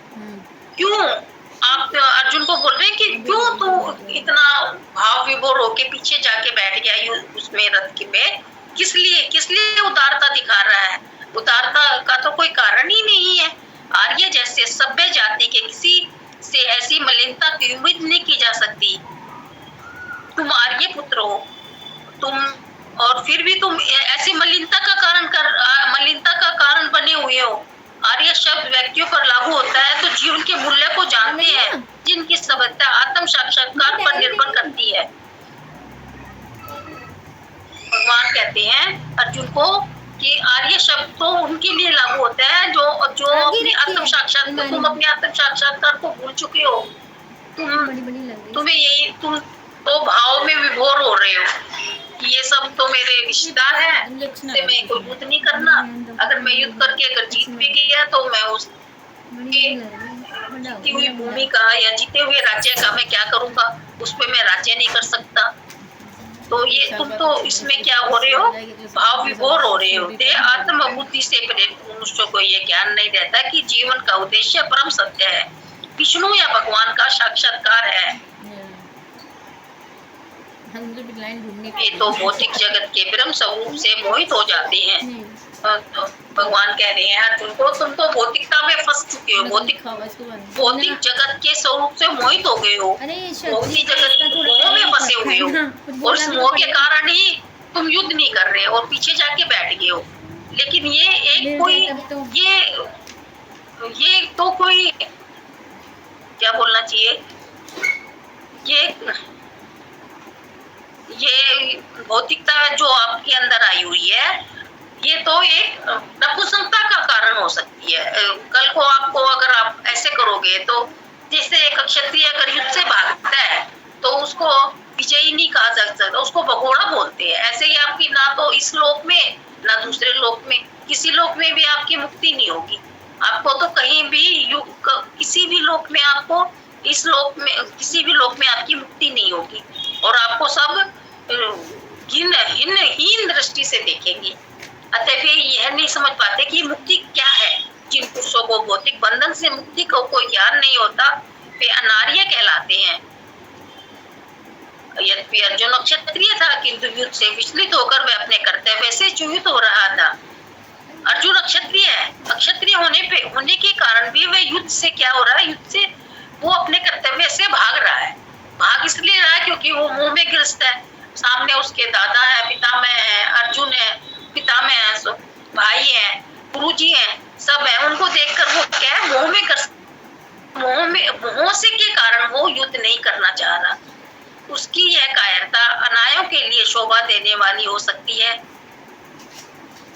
क्यों आप अर्जुन को बोल रहे हैं कि क्यों तू इतना भाव विभोर होके पीछे जाके बैठ गया उसमें रथ में, किस लिए उदारता दिखा रहा है? उदारता का तो कोई कारण ही नहीं है। आर्य जैसे सभ्य जाति के किसी से ऐसी मलिनता की उम्मीद नहीं की जा सकती। तुम आर्य पुत्र हो, तुम और फिर भी तुम ऐसी मलिनता का कारण बने हुए हो। आर्य शब्द व्यक्तियों पर लागू होता है तो जीवन के मूल्य को जानते हैं, जिनकी सभ्यता आत्म साक्षात्कार पर निर्भर करती है। भगवान कहते हैं अर्जुन को कि आर्य शब्द तो उनके लिए लागू होता है जो अपनी आत्म साक्षात्कार, तुम अपने आत्म साक्षात्कार को भूल चुके हो। तुम तो भाव में विभोर हो रहे हो कि ये सब तो मेरे रिश्तेदार हैं, इससे मैं कोई युद्ध नहीं करना। अगर मैं युद्ध करके अगर जीत भी गया तो मैं उस जीती हुई भूमि का या जीते हुए राज्य का मैं क्या करूंगा? उस पे मैं राज्य नहीं कर सकता। तो ये तुम तो इसमें क्या हो रहे हो? भाव विभोर हो रहे हो। आत्म बुद्धि से प्रेरित मनुष्य को ये ज्ञान नहीं रहता कि जीवन का उद्देश्य परम सत्य है, विष्णु या भगवान का साक्षात्कार है। ये तो भौतिक जगत के ब्रह्म स्वरूप से मोहित हो जाते हैं। तो भगवान कह रहे हैं अर्जुन को, तुम तो भौतिकता में फंस चुके हो, भौतिक जगत के स्वरूप से मोहित हो गए हो, भौतिक जगत मोह में फंसे हुए हो, और इस मोह के कारण ही तुम युद्ध नहीं कर रहे और पीछे जाके बैठ गए हो। लेकिन ये तो कोई क्या बोलना चाहिए, ये भौतिकता जो आपके अंदर आई हुई है, ये तो एक नपुंसकता का कारण हो सकती है। कल को आपको अगर आप ऐसे करोगे तो जैसे एक क्षत्रिय अगर युद्ध से भागता है तो उसको विजयी नहीं कहा जा सकता, उसको भगोड़ा बोलते हैं। ऐसे ही आपकी ना तो इस लोक में ना दूसरे लोक में, किसी लोक में भी आपकी मुक्ति नहीं होगी। आपको तो कहीं भी किसी भी लोक में आपको किसी भी लोक में आपकी मुक्ति नहीं होगी, और आपको सब हीन दृष्टि से देखेंगे। अतः वे यह नहीं समझ पाते कि मुक्ति क्या है। जिन पुरुषों को भौतिक बंधन से मुक्ति को कोई ज्ञान नहीं होता वे अनार्य कहलाते हैं। यद्यपि अर्जुन क्षत्रिय था, किंतु युद्ध से विचलित होकर वह अपने कर्तव्य से च्युत हो रहा था। अर्जुन अक्षत्रिय है, अक्षत्रिय होने के कारण भी वह युद्ध से क्या हो रहा है, युद्ध से वो अपने कर्तव्य से भाग रहा है। भाग इसलिए रहा है क्योंकि वो मुंह में ग्रस्त है। सामने उसके दादा है, पितामह है, अर्जुन है, पितामह है, भाई है, गुरुजी है, सब है। उनको देखकर वो क्या है, मोह से के कारण वो युद्ध नहीं करना चाह रहा। उसकी यह कायरता अनायों के लिए शोभा देने वाली हो सकती है,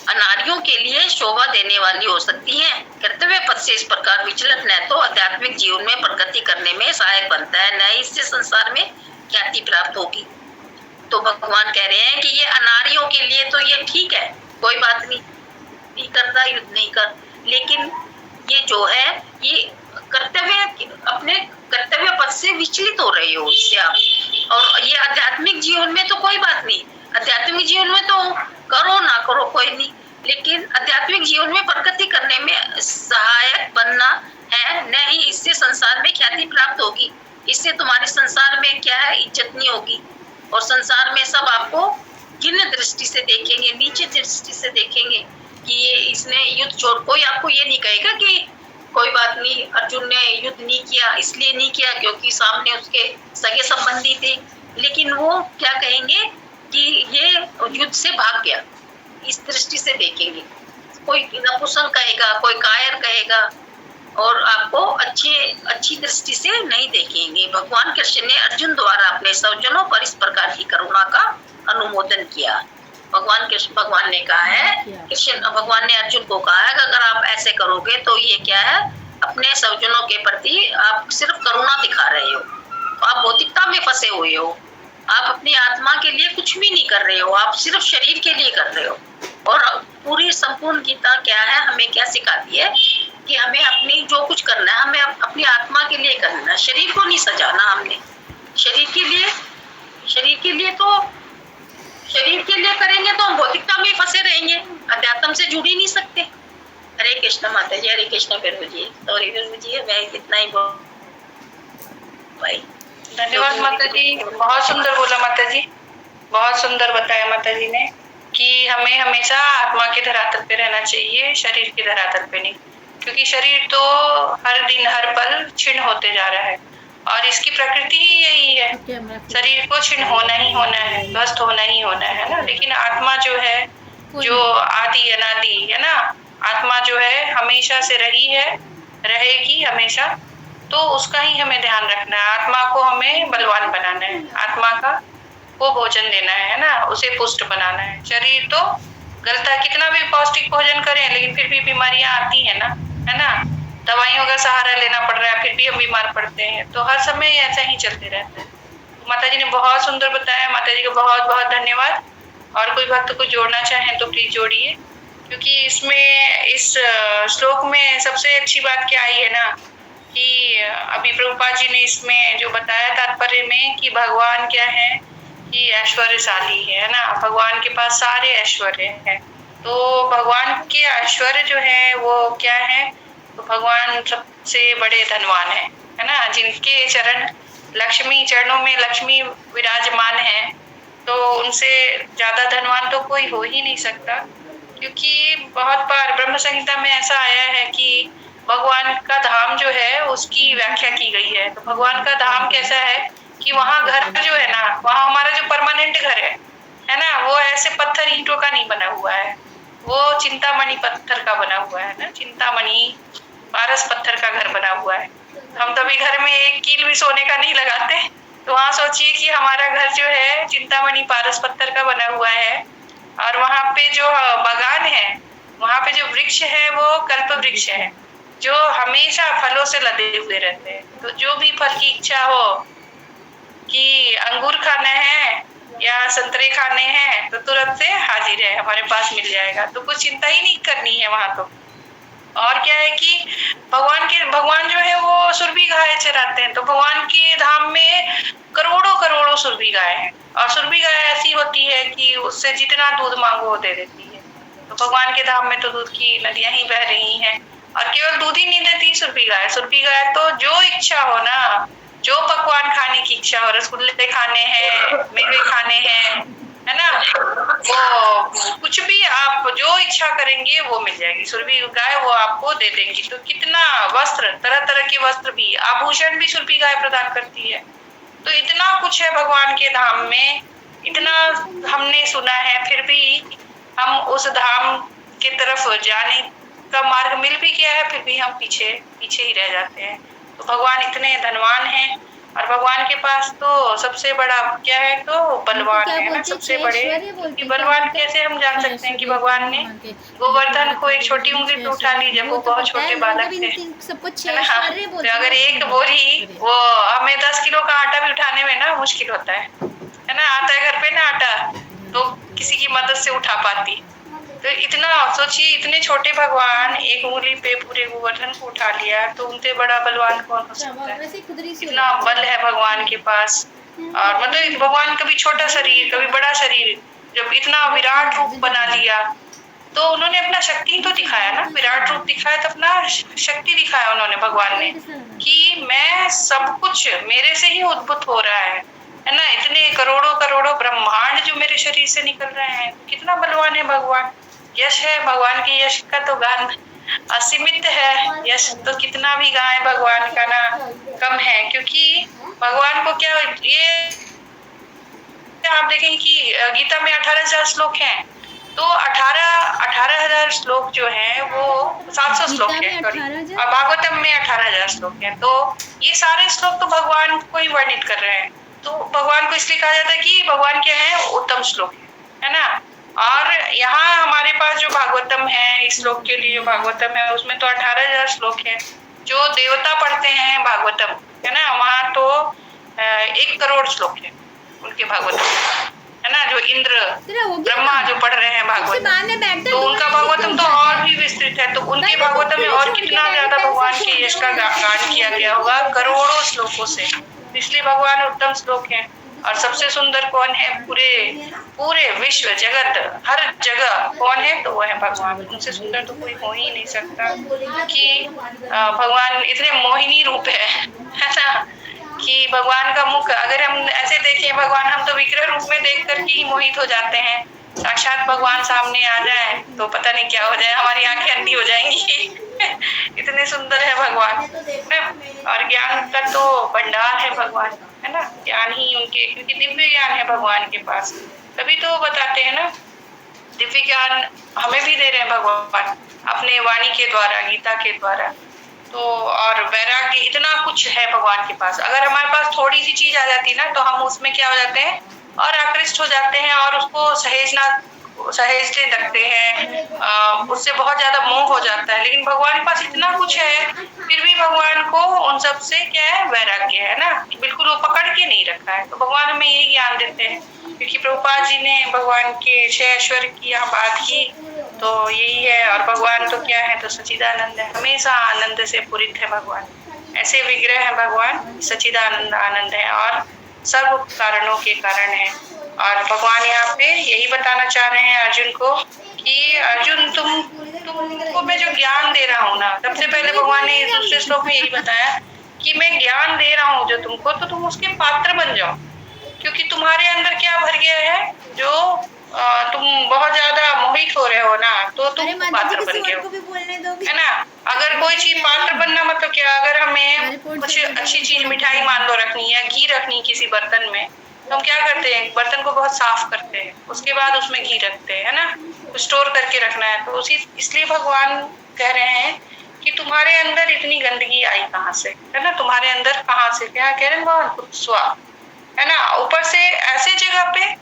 अनारियों के लिए शोभा देने वाली हो सकती है। कर्तव्य पथ से इस प्रकार विचलन न तो आध्यात्मिक जीवन में प्रगति करने में सहायक बनता है, न इससे संसार में ख्याति प्राप्त होगी। तो भगवान कह रहे हैं कि ये अनारियों के लिए तो ये ठीक है, कोई बात नहीं करता, युद्ध नहीं कर, लेकिन ये जो है ये कर्तव्य, अपने कर्तव्य पथ से विचलित हो रहे हो इससे आप। और ये आध्यात्मिक जीवन में तो कोई बात नहीं, आध्यात्मिक जीवन में तो करो ना करो कोई नहीं, लेकिन आध्यात्मिक जीवन में प्रगति करने में सहायक बनना है, न ही इससे संसार में ख्याति प्राप्त होगी। इससे तुम्हारे संसार में क्या है, इज्जत नहीं होगी, और संसार में सब आपको घिन्न दृष्टि से देखेंगे, नीचे दृष्टि से देखेंगे कि ये इसने युद्ध छोड़, कोई आपको ये नहीं कहेगा कि कोई बात नहीं अर्जुन ने युद्ध नहीं किया, इसलिए नहीं किया क्योंकि सामने उसके सगे संबंधी थे, लेकिन वो क्या कहेंगे कि ये युद्ध से भाग गया, इस दृष्टि से देखेंगे। कोई नपुंसक कहेगा, कोई कायर कहेगा, और आपको अच्छी दृष्टि से नहीं देखेंगे। भगवान कृष्ण ने अर्जुन द्वारा अपने सज्जनों पर इस प्रकार की करुणा का अनुमोदन किया। भगवान ने कहा है, कृष्ण भगवान ने अर्जुन को कहा है कि अगर आप ऐसे करोगे तो ये क्या है, अपने सज्जनों के प्रति आप सिर्फ करुणा दिखा रहे हो, आप भौतिकता में फंसे हुए हो, आप अपनी आत्मा के लिए कुछ भी नहीं कर रहे हो, आप सिर्फ शरीर के लिए कर रहे हो। और पूरी संपूर्ण गीता क्या है, हमें क्या सिखाती है कि हमें अपनी जो कुछ करना है, हमें अपनी आत्मा के लिए करना है, शरीर को नहीं सजाना हमने। शरीर के लिए करेंगे तो हम भौतिकता में फंसे रहेंगे, अध्यात्म से जुड़ ही नहीं सकते। हरे कृष्ण माता जी, हरे कृष्ण प्रभु जी, सॉरी प्रभु जी, मैं इतना ही भाई। धन्यवाद माता जी, बहुत सुंदर बोला माता जी, बहुत सुंदर बताया माता जी ने कि हमें हमेशा आत्मा के धरातल पे रहना चाहिए, शरीर के धरातल पे नहीं, क्योंकि शरीर तो हर दिन हर पल क्षीण होते जा रहा है और इसकी प्रकृति ही यही है, शरीर को क्षीण होना ही होना है, ध्वस्त होना ही होना है ना। लेकिन आत्मा जो है, जो आदि अनादि है ना, आत्मा जो है हमेशा से रही है, रहेगी हमेशा, तो उसका ही हमें ध्यान रखना है। आत्मा को हमें बलवान बनाना है, आत्मा का को भोजन देना है ना, उसे पुष्ट बनाना है। शरीर तो गलता, कितना भी पौष्टिक भोजन करें लेकिन फिर भी बीमारियां आती है ना, दवाइयों का सहारा लेना पड़ रहा है, फिर भी हम बीमार पड़ते हैं, तो हर समय ऐसा ही चलते रहता है। तो माता जी ने बहुत सुंदर बताया, माता जी का बहुत बहुत धन्यवाद। और कोई भक्त को जोड़ना चाहें तो प्लीज जोड़िए, क्योंकि इसमें इस श्लोक में सबसे अच्छी बात क्या आई है ना, कि अभी प्रभुपाद जी ने इसमें जो बताया तात्पर्य में कि भगवान क्या है कि ऐश्वर्यशाली है ना, भगवान के पास सारे ऐश्वर्य हैं। तो भगवान के ऐश्वर्य जो है वो क्या है, तो भगवान सबसे बड़े धनवान है ना, जिनके चरणों में लक्ष्मी विराजमान है, तो उनसे ज्यादा धनवान तो कोई हो ही नहीं सकता। क्योंकि बहुत बार ब्रह्म संहिता में ऐसा आया है कि भगवान का धाम जो है उसकी व्याख्या की गई है। तो भगवान का धाम कैसा है कि वहाँ घर जो है ना, वहाँ हमारा जो परमानेंट घर है ना, वो ऐसे पत्थर ईंटों का नहीं बना हुआ है, वो चिंतामणि पत्थर का बना हुआ है ना, चिंतामणि पारस पत्थर का घर बना हुआ है। हम कभी घर में एक कील भी सोने का नहीं लगाते, तो वहाँ सोचिए कि हमारा घर जो है चिंतामणि पारस पत्थर का बना हुआ है। और वहाँ पे जो बागान है, वहाँ पे जो वृक्ष है वो कल्प वृक्ष है, जो हमेशा फलों से लदे हुए रहते हैं। तो जो भी फल की इच्छा हो कि अंगूर खाना है या संतरे खाने हैं, तो तुरंत से हाजिर है, हमारे पास मिल जाएगा, तो कुछ चिंता ही नहीं करनी है वहाँ तो। और क्या है कि भगवान जो है वो सुरभि गाय चराते हैं, तो भगवान के धाम में करोड़ों करोड़ों सुरभि गाय हैं, और सुरभि गाय ऐसी होती है कि उससे जितना दूध मांगो वो दे देती है। तो भगवान के धाम में तो दूध की नदियां ही बह रही हैं, और केवल दूध ही नहीं देती सुरभि गाय तो जो इच्छा हो ना, जो पकवान खाने की इच्छा हो, रसगुल्ले खाने हैं, मेवे खाने हैं, है ना, वो कुछ भी आप जो इच्छा करेंगे वो मिल जाएगी, सुरभि गाय वो आपको दे देंगी। तो कितना वस्त्र, तरह तरह के वस्त्र भी, आभूषण भी सुरभि गाय प्रदान करती है। तो इतना कुछ है भगवान के धाम में, इतना हमने सुना है, फिर भी हम उस धाम के तरफ जाने का मार्ग मिल भी गया है, फिर भी हम पीछे ही रह जाते हैं। तो भगवान इतने धनवान हैं और भगवान के पास तो सबसे बड़ा क्या है, तो बलवान क्या है ना, बोलते हैं, सबसे बड़े। ऐश्वर्य क्योंकि बोलते हैं, बलवान क्या कैसे हम जान सकते हैं कि भगवान ने भगवान के गोवर्धन को एक छोटी उंगली पे उठा ली जब वो तो बहुत पता छोटे है, बालक मगर थे, इन सबको है ना। ऐश्वर्य तो बोलते हैं। अगर एक बोरी वो हमें 10 किलो का आटा भी उठाने में ना मुश्किल होता है ना, आता है घर पे ना आटा, तो किसी की मदद से उठा पाती। तो इतना सोचिए, इतने छोटे भगवान एक उंगली पे पूरे गोवर्धन को उठा लिया, तो उनसे बड़ा बलवान कौन हो सकता है। इतना बल है भगवान के पास। और मतलब भगवान कभी छोटा शरीर कभी बड़ा शरीर, जब इतना विराट रूप बना लिया, तो उन्होंने अपना शक्ति तो दिखाया ना, विराट रूप दिखाया तो अपना शक्ति दिखाया उन्होंने, भगवान ने, कि मैं सब कुछ मेरे से ही उद्भूत हो रहा है ना। इतने करोड़ों करोड़ों ब्रह्मांड जो मेरे शरीर से निकल रहे हैं, कितना बलवान है भगवान। यश है भगवान के, यश का तो गान असीमित है, यश तो कितना भी गाए भगवान का ना कम है। क्योंकि भगवान को क्या, ये आप देखें कि गीता में 18,000 श्लोक हैं, तो 18,000 श्लोक जो है वो 700 श्लोक है, और भागवतम में 18,000 श्लोक है। तो ये सारे श्लोक तो भगवान को ही वर्णित कर रहे हैं। तो भगवान को इसलिए कहा जाता है कि भगवान क्या है, उत्तम श्लोक है ना। और यहाँ हमारे पास जो भागवतम है, इस श्लोक के लिए भागवतम है, उसमें तो 18,000 श्लोक है। जो देवता पढ़ते हैं भागवतम, है ना, वहाँ तो 1 करोड़ श्लोक है उनके भागवतम, है ना। जो इंद्र ब्रह्मा जो पढ़ रहे हैं भागवतम, तो उनका भागवतम तो और भी विस्तृत है। तो उनके भागवतम में और कितना ज्यादा भगवान के यश का गान किया गया होगा, करोड़ों श्लोकों से। इसलिए भगवान उत्तम श्लोक है। और सबसे सुंदर कौन है, पूरे विश्व जगत हर जगह कौन है, तो वो है भगवान। उनसे सुंदर तो कोई हो ही नहीं सकता। कि भगवान इतने मोहिनी रूप है ना, कि भगवान का मुख अगर हम ऐसे देखें, भगवान हम तो विग्रह रूप में देख करके ही मोहित हो जाते हैं। साक्षात भगवान सामने आ जाए तो पता नहीं क्या हो जाए, हमारी आंखें अंधी हो जाएंगी इतने सुंदर है भगवान, है। और ज्ञान का तो भंडार है भगवान, है ना। ज्ञान ही उनके, क्योंकि दिव्य ज्ञान है भगवान के पास, तभी तो बताते हैं ना। दिव्य ज्ञान हमें भी दे रहे हैं भगवान अपने वाणी के द्वारा, गीता के द्वारा। तो और वैराग्य, इतना कुछ है भगवान के पास। अगर हमारे पास थोड़ी सी चीज आ जाती ना, तो हम उसमें क्या हो जाते हैं, और आकृष्ट हो जाते हैं, और उसको सहेजने लगते हैं, उससे बहुत ज्यादा मोह हो जाता है। लेकिन भगवान के पास इतना कुछ है, फिर भी भगवान को उन सब से क्या है, वैराग्य है ना, बिल्कुल वो पकड़ के नहीं रखा है। तो भगवान हमें यही ज्ञान देते हैं। क्योंकि प्रभुपाद जी ने भगवान के 6 ऐश्वर्य की यहाँ बात की, तो यही है। और भगवान तो क्या है, तो सच्चिदानंद है, हमेशा आनंद से पूरित है भगवान। ऐसे विग्रह है भगवान, सच्चिदानंद आनंद है और सर्व कारणों के कारण है। और भगवान यहाँ पे यही बताना चाह रहे हैं अर्जुन को कि अर्जुन तुमको मैं जो ज्ञान दे रहा हूँ ना, सबसे पहले भगवान ने दूसरे श्लोक में यही बताया कि मैं ज्ञान दे रहा हूँ जो तुमको, तो तुम उसके पात्र बन जाओ। क्योंकि तुम्हारे अंदर क्या भर गया है, जो तुम बहुत ज्यादा मोहित हो रहे हो ना, तो तुम पात्र बन गए हो, है ना। अगर कोई चीज पात्र बनना मतलब क्या, अगर हमें कुछ अच्छी चीज, मिठाई मान लो रखनी है, घी रखनी किसी बर्तन में, तो हम क्या करते हैं, बर्तन को बहुत साफ करते हैं, उसके बाद उसमें घी रखते हैं, है ना, स्टोर करके रखना है। तो उसी इसलिए भगवान कह रहे हैं कि तुम्हारे अंदर इतनी गंदगी आई कहाँ से, है ना, तुम्हारे अंदर कहाँ से, क्या कह रहे हैं भगवान, स्वा, है ना, ऊपर से ऐसे जगह पे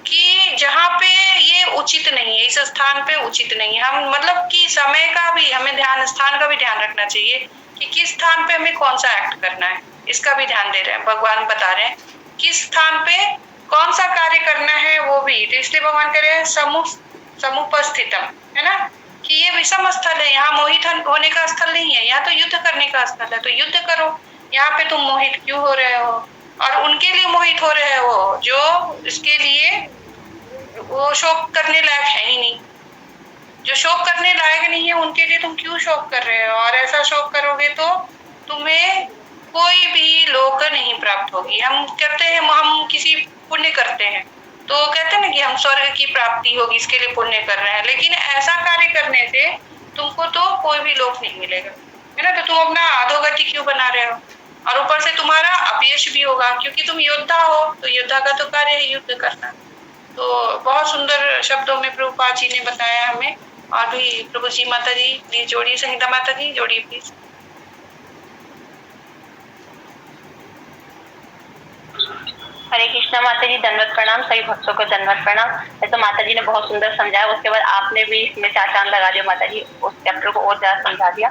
कि जहाँ पे ये उचित नहीं है, इस स्थान पे उचित नहीं है। हम मतलब कि समय का भी हमें ध्यान, स्थान का भी ध्यान रखना चाहिए कि किस स्थान पे हमें कौन सा एक्ट करना है, इसका भी ध्यान दे रहे हैं। भगवान बता रहे हैं किस स्थान पे कौन सा कार्य करना है, वो भी। तो इसलिए भगवान कह रहे हैं समुपस्थितम, है ना, कि ये विषम स्थल है, यहाँ मोहित होने का स्थल नहीं है, यहाँ तो युद्ध करने का स्थल है। तो युद्ध करो, यहाँ पे तुम मोहित क्यों हो रहे हो, और उनके लिए मोहित हो रहे हो जो इसके लिए वो शोक करने लायक है ही नहीं। जो शोक करने लायक नहीं है, उनके लिए तुम क्यों शोक कर रहे हो। और ऐसा शोक करोगे तो तुम्हें कोई भी लोक नहीं प्राप्त होगी। हम कहते हैं, हम किसी पुण्य करते हैं तो कहते हैं ना कि हम स्वर्ग की प्राप्ति होगी, इसके लिए पुण्य कर रहे हैं। लेकिन ऐसा कार्य करने से तुमको तो कोई भी लोक नहीं मिलेगा, है ना। तो तुम अपना अधोगति क्यों बना रहे हो, और ऊपर से तुम्हारा अपयश भी होगा, क्योंकि तुम योद्धा हो, तो योद्धा का तो कार्य है युद्ध करना। तो बहुत सुंदर शब्दों में प्रभुपाद जी ने बताया हमें। और भी प्रभु जी, माता जी प्लीज जोड़िए, संगीता माता जी जोड़िए प्लीज। हरे कृष्णा माता जी, दंडवत प्रणाम। सभी भक्तों को दंडवत प्रणाम। तो माता जी ने बहुत सुंदर समझाया, उसके बाद आपने भी इसमें चार चांद लगा दिया माता जी, उस चैप्टर को और ज्यादा समझा दिया।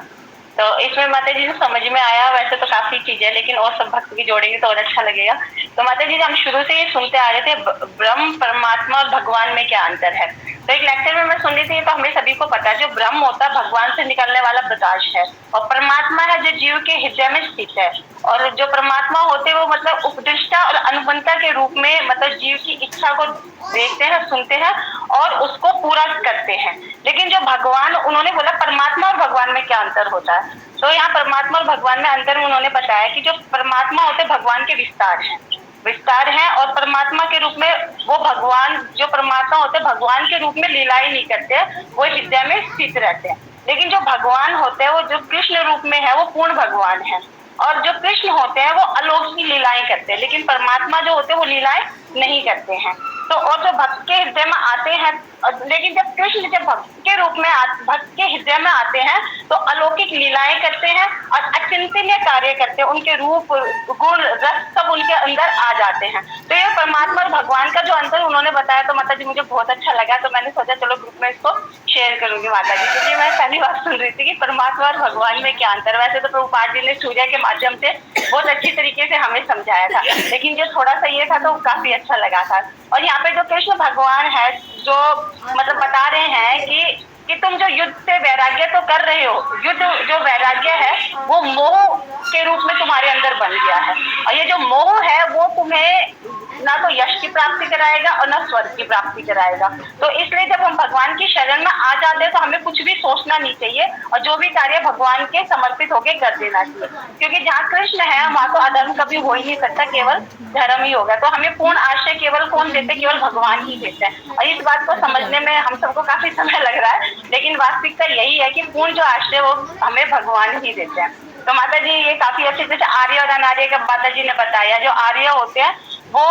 तो इसमें माता जी जो समझ में आया, वैसे तो काफी चीजें, लेकिन और सब भक्त भी जोड़ेंगे तो और अच्छा लगेगा। तो माता जी हम शुरू से ये सुनते आ रहे थे, ब्रह्म, परमात्मा और भगवान में क्या अंतर है। तो एक लेक्चर में मैं सुन रही थी, तो हमें सभी को पता है जो ब्रह्म होता है भगवान से निकलने वाला प्रकाश है, और परमात्मा है जो जीव के हृदय में स्थित है। और जो परमात्मा होते हैं वो मतलब उपदिष्टा और अनुबंधता के रूप में मतलब जीव की इच्छा को देखते हैं, सुनते हैं और उसको पूरा करते हैं। लेकिन जो भगवान, उन्होंने बोला परमात्मा और भगवान में क्या अंतर होता है। तो यहाँ परमात्मा और भगवान में अंतर उन्होंने बताया कि जो परमात्मा होते भगवान के विस्तार है, और परमात्मा के रूप में वो भगवान, जो परमात्मा होते भगवान के रूप में लीलाएं नहीं करते, वो हृदय में स्थित रहते हैं। लेकिन जो भगवान होते हैं वो जो कृष्ण रूप में है वो पूर्ण भगवान है, और जो कृष्ण होते हैं वो अलौकिक लीलाएं करते हैं, लेकिन परमात्मा जो होते हैं वो लीलाएं नहीं करते हैं। तो और जो भक्त के हृदय में आते हैं, लेकिन जब कृष्ण जब भक्त के रूप में भक्त के हृदय में आते हैं तो अलौकिक लीलाएं करते हैं और अचिंतनीय कार्य करते हैं, उनके रूप गुण रस सब उनके अंदर आ जाते हैं। तो ये परमात्मा और भगवान का जो अंतर उन्होंने बताया, तो माता जी मुझे बहुत अच्छा लगा। तो मैंने सोचा चलो ग्रुप में इसको शेयर करूंगी माता जी, क्योंकि मैं पहली बार सुन रही थी कि परमात्मा और भगवान में क्या अंतर। वैसे तो प्रभुपाद जी ने सूर्य के माध्यम से बहुत अच्छी तरीके से हमें समझाया था, लेकिन जो थोड़ा सा ये था तो काफी अच्छा लगा था। और यहाँ पे जो कृष्ण भगवान है जो मतलब बता रहे हैं कि तुम जो युद्ध से वैराग्य तो कर रहे हो, युद्ध जो वैराग्य है वो मोह के रूप में तुम्हारे अंदर बन गया है, और ये जो मोह है वो तुम्हें ना तो यश की प्राप्ति कराएगा और ना स्वर्ग की प्राप्ति कराएगा। तो इसलिए जब हम भगवान की शरण में आ जाते हैं तो हमें कुछ भी सोचना नहीं चाहिए, और जो भी कार्य भगवान के समर्पित होके कर देना चाहिए, क्योंकि जहाँ कृष्ण है वहाँ तो अधर्म कभी हो ही नहीं सकता, केवल धर्म ही होगा। तो हमें पूर्ण आश्रय केवल कौन देते, केवल भगवान ही देते हैं। और इस बात को समझने में हम सबको काफी समय लग रहा है, लेकिन वास्तविकता यही है कि पूर्ण जो आश्रय वो हमें भगवान ही देते हैं। तो माता जी ये काफी अच्छे, जैसे आर्य और अनार्य का माता जी ने बताया, जो आर्य होते हैं वो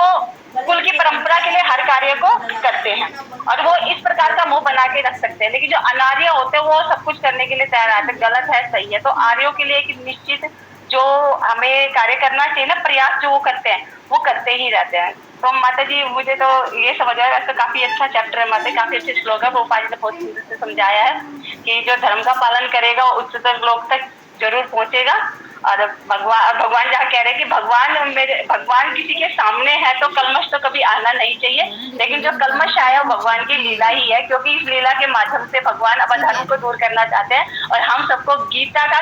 कुल की परंपरा के लिए हर कार्य को करते हैं और वो इस प्रकार का मुंह बना के रख सकते हैं, लेकिन जो अनार्य होते हैं वो सब कुछ करने के लिए तैयार आते, गलत है सही है। तो आर्यों के लिए एक निश्चित जो हमें कार्य करना चाहिए ना, प्रयास जो वो करते हैं वो करते ही रहते हैं। तो माता जी मुझे तो ये समझ आया, वैसे काफी अच्छा चैप्टर है माता, काफी अच्छे श्लोक है, गोपाल जी ने बहुत सुंदर से समझाया है कि जो धर्म का पालन करेगा वो उच्चतर लोक तक जरूर पहुंचेगा। और भगवान जहाँ कह रहे हैं कि भगवान किसी के सामने है तो कलमश तो कभी आना नहीं चाहिए, लेकिन जो कलमश आया वो भगवान की लीला ही है, क्योंकि इस लीला के माध्यम से भगवान अब अधर्म को दूर करना चाहते हैं और हम सबको गीता का